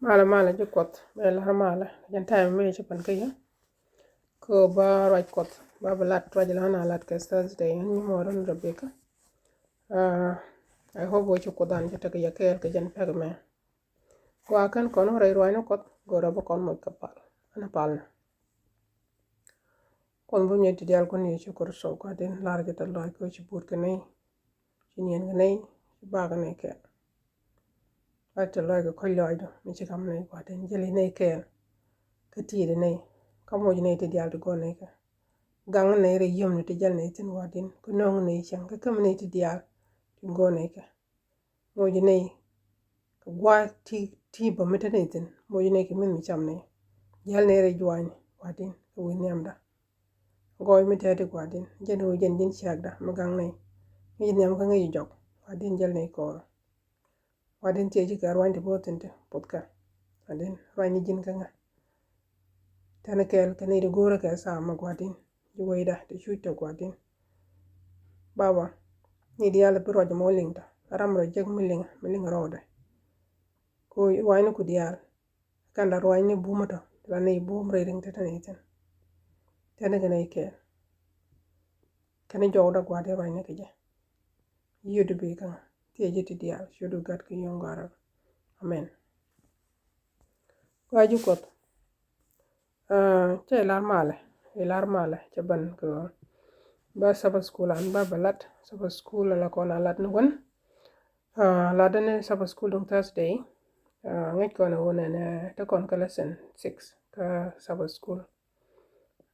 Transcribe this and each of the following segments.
mala jukot bela mala jan time me chapan kaya ko ba right kot ba balat rajala na lat ka Thursday ni moron Rebecca. I hope what you could dan jata ka yakel ka jan pagme ko akan kono rai roi no kot go rabo kon mo kapal ana palna kon bu nyeti dial kon ni chukur so ko den lar jata loy ko ci bur ka nei ci nien ga nei ci ba ga nei ke ata loy ko loy do mi ci kam nei ko den jeli nei ke ka ti de nei kamo ji nei te dial to go nei ka gang nei re yum ni te jal nei tin wadin ko nong nei chang ka kam nei te dial to go nei ka mo ji nei ka gwa ti ba meta nei tin mo ji nei ki min mi cham nei jal nei re jwani wadin ko wi nyamda goy mi te de wadin jen ho jen din chagda ma gang nei mi nyam ka ngi jok wadin jal nei ko wadin te ji ka rwande boten te potka wadin rwani jin ka nga tane kel kane de gora ka sa ma gwadin juwaida de chuta gwadin baba ni dia la biro mo lingta ram ro jeg milinga rode ko wayno ku dial kanda rwani bumato la ne bum re ring tane ten tane gane ke kane jowda gwade rwani ke je yudu be kan te je ti dial shudu gat ke yongara amen waju kot che lar male che ban ko ba Sabbath school an ba balat Sabbath school la ko na lat no won la dane Sabbath school on Thursday ngai ko na wona na ta kon ka lesson 6 ka Sabbath school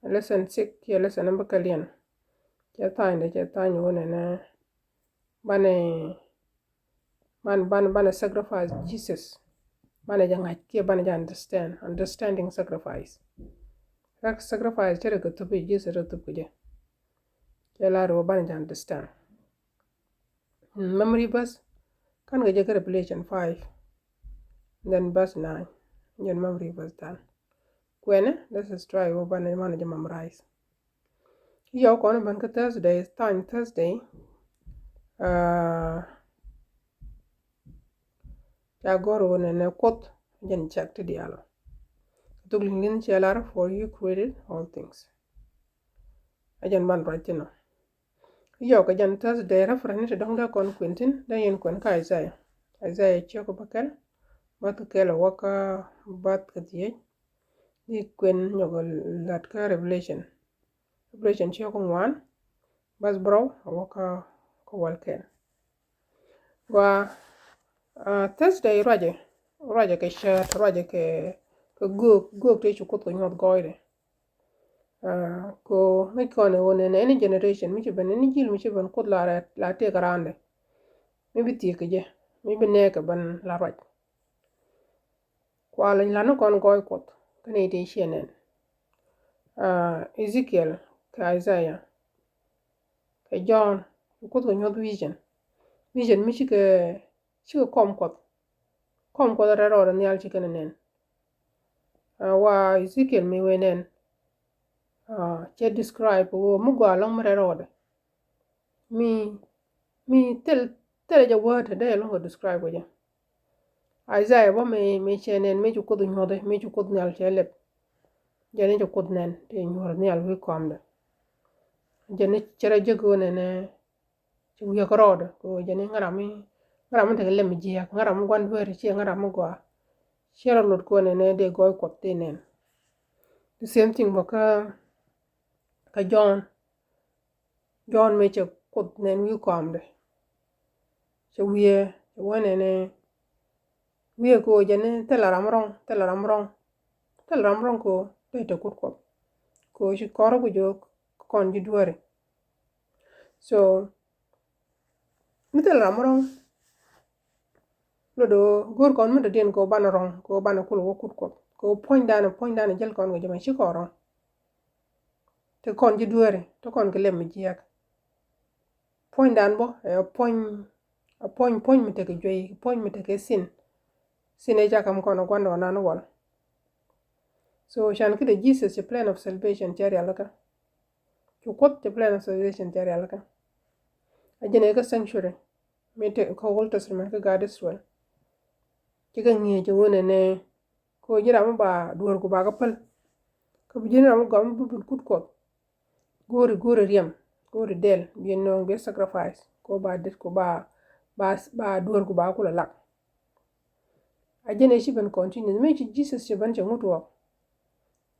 lesson 6 ya lesson number kalien che ta ni wona na bane ban sacrifice Jesus bane janga ke bane ja understanding sacrifice sacrifice chere ko to be Jesus ro to kuje la ro bane ja understand memory verse kan ga je ka Revelation 5 then verse 9 your memory verse dan kwene let's just try wo bane man ja memorize yo ko ban ka Thursday ya goro ne kot jen check to dialo to glingin chelar for you created all things ajan ban right no yo ka jan Thursday reference dong da kon quintin da yen kon ka Isaiah cheko bakal bat kelo waka bat kadiye ni kwen nyogo lat ka Revelation cheko 1 bas bro waka ko walken wa Thursday raje ke shirt raje ke go te chu ko nyot goide ko ngi ko ne wona ne any generation mi ben ni jil mi ben ko la te garande mi biti ke je mi bene ke ban la raj kwa la no kon goy ko kane te shenen Ezekiel ka Isaiah ka John ko nyot vision mi chi kom ko ra ro ni al chi kenen wa Ezekiel mi wenen che describe wo mu gwa long mare rode mi tel ja word de long describe wo ja Isaiah bo me chenen me ju ko du nyode me ju ko nyal chelep jene ju ko nen te nyor nyal wi komde jene chere jego ne ju ya ko rode ko jene ngara te le mi ji ngara mu gwan wer chi ngara mu gwa chere lot ko ne de goy ko tenen the same thing boka ka John me che kut nen wi komde che wiye wone ne wiye ko jene telaram rong ko te kut ko shi koro ko jo kon ji duore so mi telaram rong lodo gor kon mi den ko ban rong ko ban kul wo kut ko point dana jel kon go jama shi koro te kon ji duore to kon gele mi jiak point dan bo point mi te ke joy point mi te ke sin e jakam kono gwando nan wol so shan kide Jesus the plan of salvation jari alaka to kot the plan of salvation jari alaka ajene ka sanctuary mi te ko Old Testament ka God Israel kiga ngi je wona ne ko jira mu ba duwar ku ba ga pal ka bijina mu gam bu kut ko gori riem gori del bien no be sacrifice ko ba det ko ba duwar ku ba ku la lak ajene shi ban continue me ci Jesus ci ban ci mutuwa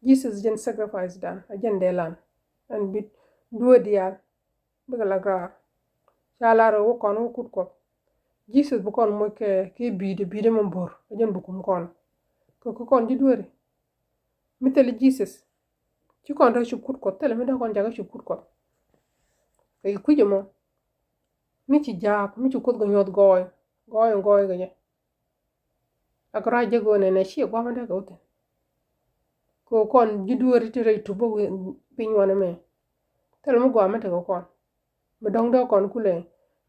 Jesus jen sacrifice dan ajen delan an bit duwa dial biga la gra chalaro wo kon wo kut ko Jesus bu kon mo ke bide mo bor ajen bu kum kon ko kon di duwari miteli Jesus ci kon ra ci kut ko tele mi da kon jaga ci kut ko kay kuje mo mi ci jaak mi ci kut go nyot goy ga je akra jego ne shi gwa ma da ko te ko kon di duwari te re tubo pin wana me tele mo gwa ma te ko kon mi dong do kon kule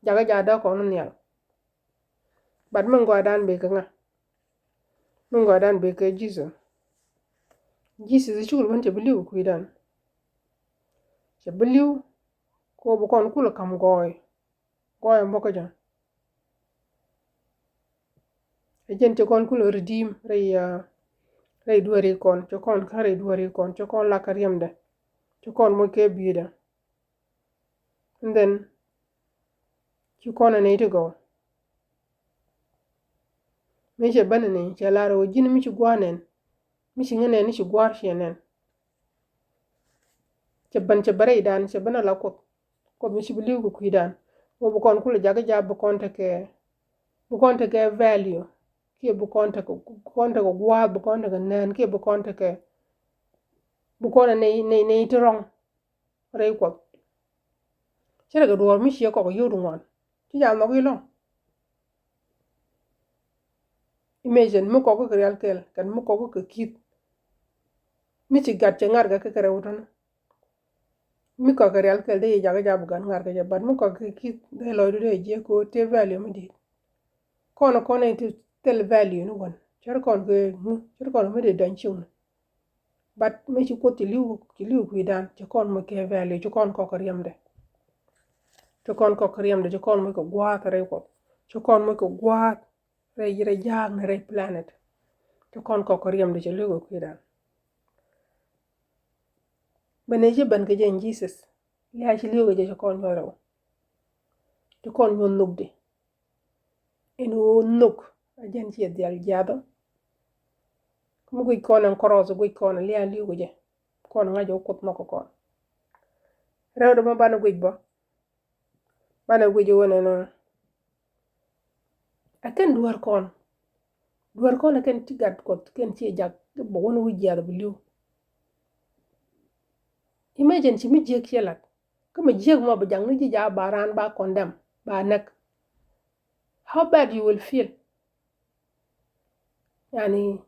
jaga ja do kon nyal bad mo gwa dan be ka nga mo gwa dan be ka Jesus ci won te believe ku dan te believe ko bu kon kula kam goy mboko jan ejen te kon kula redeem rey duwari kon te kon kare duwari kon te kon la kariyam de te kon mo ke bida and then ci kon ne te go me je banane ce laro jini mi ci gwanen mi ci ngene ni ci gwar shenen ce bare dan ce bana la ko mi ci believe ku dan wo bu kon kula jaga ja bu kon te ke value ke bu kon te ko gwa bu kon te nen ke bu kon te ke bu kon ne te rong re ko ce daga do mi ci ko yodu ngon ci ja mo gi long imagine mu ko real kel kan mu ko kit mi ci gat ce ngar ga ke rewton mi ko real kel de jaga ja bu gan ngar ga bat mu ko kit de lo de je ko te value mi di kono te tel value no gon cer kon mi de dan ciun bat mi ci ko ti liu ku dan ci kon mo ke value ci kon ko riem de ci kon ko riem de ci kon mo ko gwa re ko ci kon mo ko gwa re jaag na re planet ci kon ko riem de ci liu ku dan bene je ban ke jen Jesus ya ci liu je ci kon yo rew ci kon yo nuk de eno nuk ajen ci dial jado mu guy konan koroso guy konan liya liugo je kon ngajo kut nako kon rewdo ma bana guy wona no aken duwar kon aken tigat ko ken ci jag bo wona wujjado bu liu imagine ci mi jek yelat kuma jek mo ba jang ni ji ja baran ba condemn ba nak how bad you will feel yani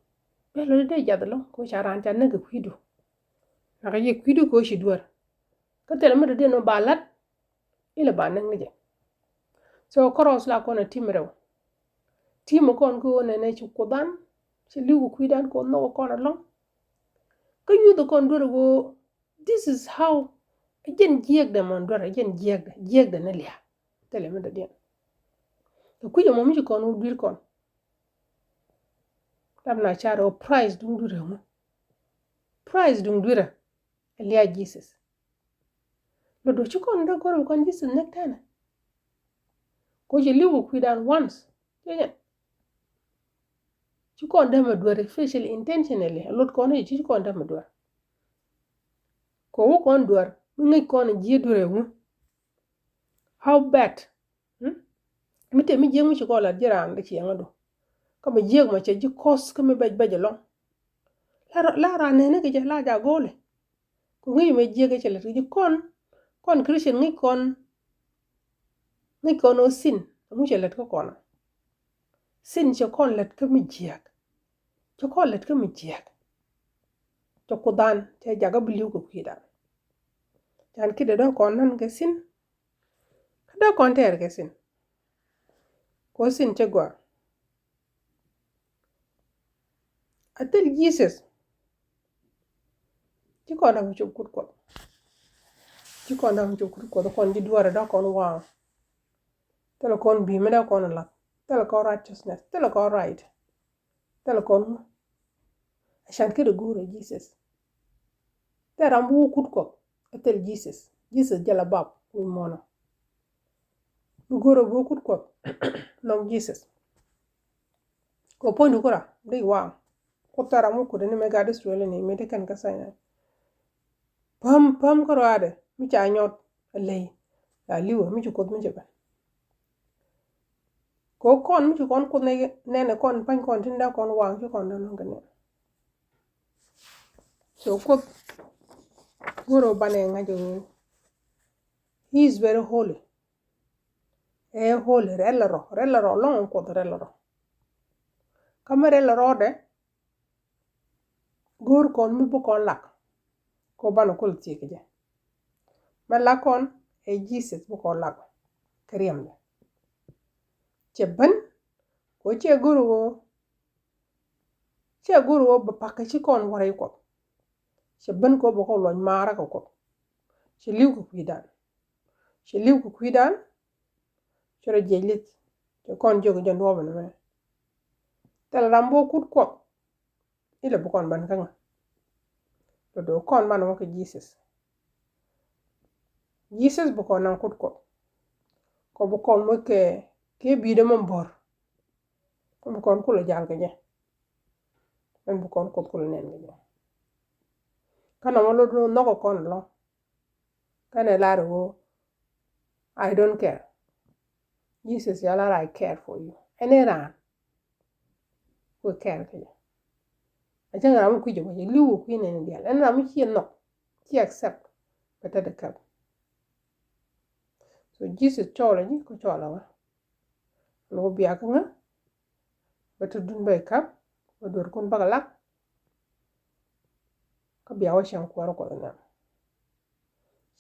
belo de jadlo ko charan tan naga kwidu naka ye kwidu ko shi duwar ka tele mu de no balat ila ba nang nije so koros la ko na timrew timo kon ko ne ci kudan ci liwu kwidan ko no ko na long ka yudo kon doro go this is how ajen jieg de mon doro ajen jieg de ne liya tele mu de den ko kujo mo mi ci kon dir kon tam na charo price dung dure mo price dung dure elia Jesus lo do chukon da goro kon Jesus nektana ko je liwu kwidan once yeyen chukon da ma dure facial intentionally lot kon e chukon da ma dure ko wo kon dure ngi kon je dure mo how bad mite mi je mu chukola jira ande ci ngado kama jieg ma ce ji kos kama baj long la ra ne ke la ja gole ko ngi me jieg ce la ji kon Christian ngi kon o sin mu ce let ko kon sin ce kon let ka mi jieg ce kon let ka mi jieg to ko dan ce jaga biliu ko kidan jan kide do kon nan ke sin do kon ter ke sin ko sin ce gwa atel Jesus ci ko da mu ci kut ko ci ko da mu ci kut ko kon di duwara da kon wa tele kon bi me da kon la tele ko righteousness tele ko right tele kon عشان كده قولوا جيسس ترى مو كتكو أتل جيسس جلا باب ويمونا نقولوا بو كتكو نو جيسس ko point kura dai wa ko tara mu ku ne me ga de swele ne me de kan ka sai pam karo ade mi cha nyot lei la liwo mi ko mi ba ko kon mi kon ko ne kon pan kon tinda kon wang ci kon don ngane so ko goro bane ngajo he is very holy holy relero long ko relero kamere relero de gor kon mi bu kon lak ko bana ko ti ke je mala kon Jesus bu kon lak kriyam de ceban ko ce guru ba pakka ci kon waray ko ceban ko bu ko loñ mara ko ci liw ko kuidan ci ra jelit ci kon jogu jando ba ne tel rambo kut ko ile bu kon ban kanga do kon man ko Jesus bu kon nan kut ko bu kon mo ke bi de mon bor ko bu kon ko la jal ga je en bu kon ko la nen ga kana mo lo no ko kon lo kana la ro I don't care Jesus yala I care for you ene ran ko care ga a jang ram ku je ko liwu ku ne ne dial en ram ci no ci accept beta de kab so Jesus chola ni ko chola wa lo biya ka nga beta dun bay kab ba dor kon bagalak ka biya wa shan ko ko na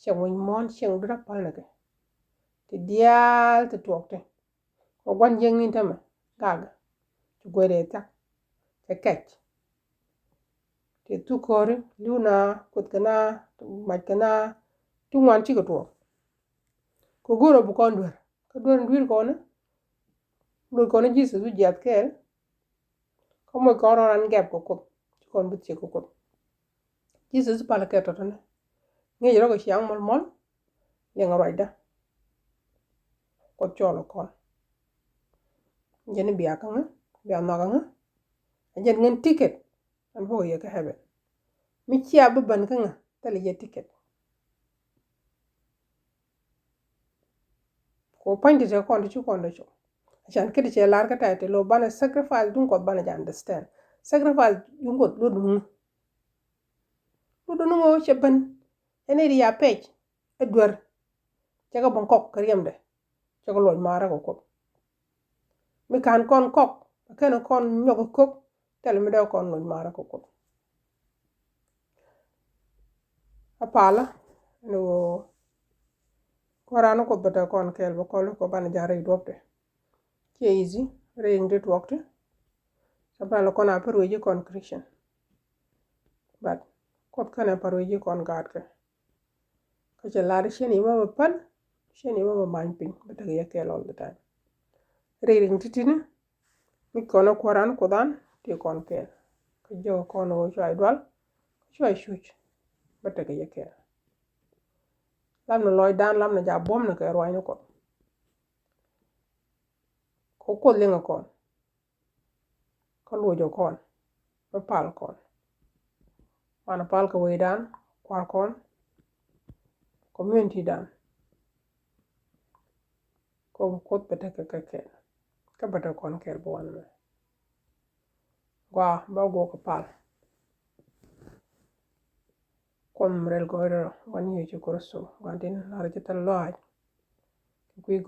shan won mon shan dura pal na ke te dial te tokte ko gwan jeng ni tama gaga to gore ta te kech te tu kore luna kot kana maj kana tu wan ci ko to ko goro bu kon dor ko dor ndir ko na lu ko na Jesus bu jat kel ko mo ko ran gap ko kon bu ci ko Jesus pala ke to ne ngi ro ko xiang mol ye nga roida ko cholo kon jeni biya kan biya no kan ajen ngen ticket an bo ye ka habe mi ciya bu ban kan tele je ticket ko pandi je kon ci kon do cho ajan kedi je lar ka tay te lo bana sacrifice dun ko bana ja understand sacrifice dun ko lo dun ngo che ban ene ri ya page edward jaga bon kok kriyam de jaga loj mara ko mi kan kon kok ken kon nyogo kok tel mi de kon loj mara ko apala no korano ko bata kon kel bo ko ban jare dopte ke easy ring de wakte sabala kon aperoje kon christian but kot kana paroje kon gad ka je lari sheni ma pan sheni ma man pin bata ya kel all the time ring titine mi kono koran ko dan ti kon kel ka jo kono joy dwal joy shuch bata ya kel lam no loy dan lam na ja bom na ka roy no ko lenga kon ko lojo kon ba pal kon mana pal ka we dan kwar kon community dan ko bata ka kel ka bata kon kel bo wan me gwa ba go ko pal kon mrel goiro wan ye ci korso gandin lar ci tal loaj kuy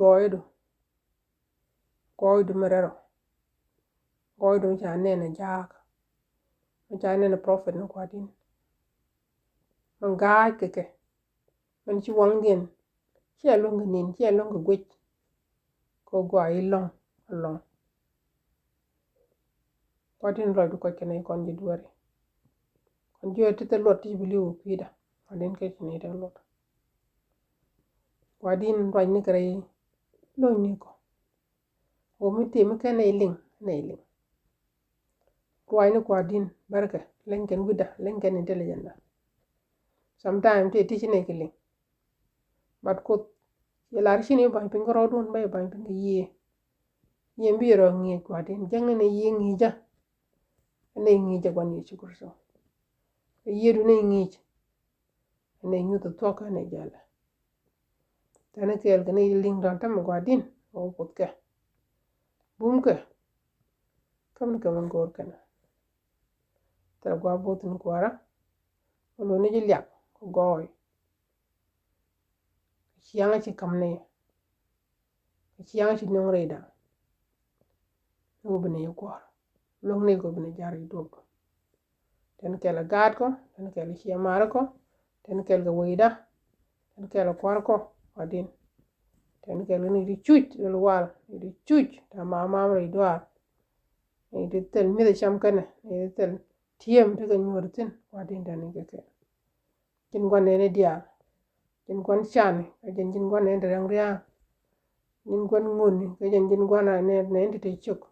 goido merero goido ja nene jaak ja nene prophet no kwadin man gaaj keke man ci wangin ci longa nin ci longa gwech ko gwa long kwadin lo du ko kene kon ji duwari kon jo tete lot ti biliwu pida adin ke ni de lot kwadin roñ ni kare lo ni ko o mi te mi kene ling ruai ni kwa din barka lenken wida lenken intelligent sometimes te teach ne kili but ko yelar shini ba pin ko dun ba ba pin ye mbiro ngi kwa din jange ne ye ngi ja ne ngi ja kwan yesu kurso ye du ne ngi ne nyu to ka ne jala tane kel ne ling don tam kwa din o putke bumke kam gor kana ta gwa botun kwara lo ne jilya ko goy chiyanga chi kamne chiyanga chi nongre da no bene ko long ne ko bene jari dog ten kela gad ko ten kela chiya mar ko ten kela weida ten kela kwar ko adin ten kela ni di chuch lo wal ni di chuch ta mama re dwar ni di tel mi de cham kana ni di tel tiem te ga nyurtin adin da ni ke kin gwan ne dia kin gwan chan ka kin gwan ne rang ria kin gwan ngun ka kin gwan ne te chuk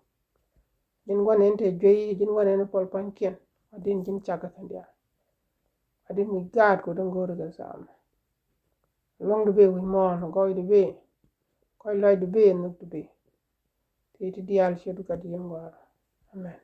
kin gwan ne te jwe kin gwan ne pol pan kien adin kin chaka kan dia adin mi gad ko don go ga sam long de be wi mon go de be ko lo de be no de be te dial shedu ka di ngwa amen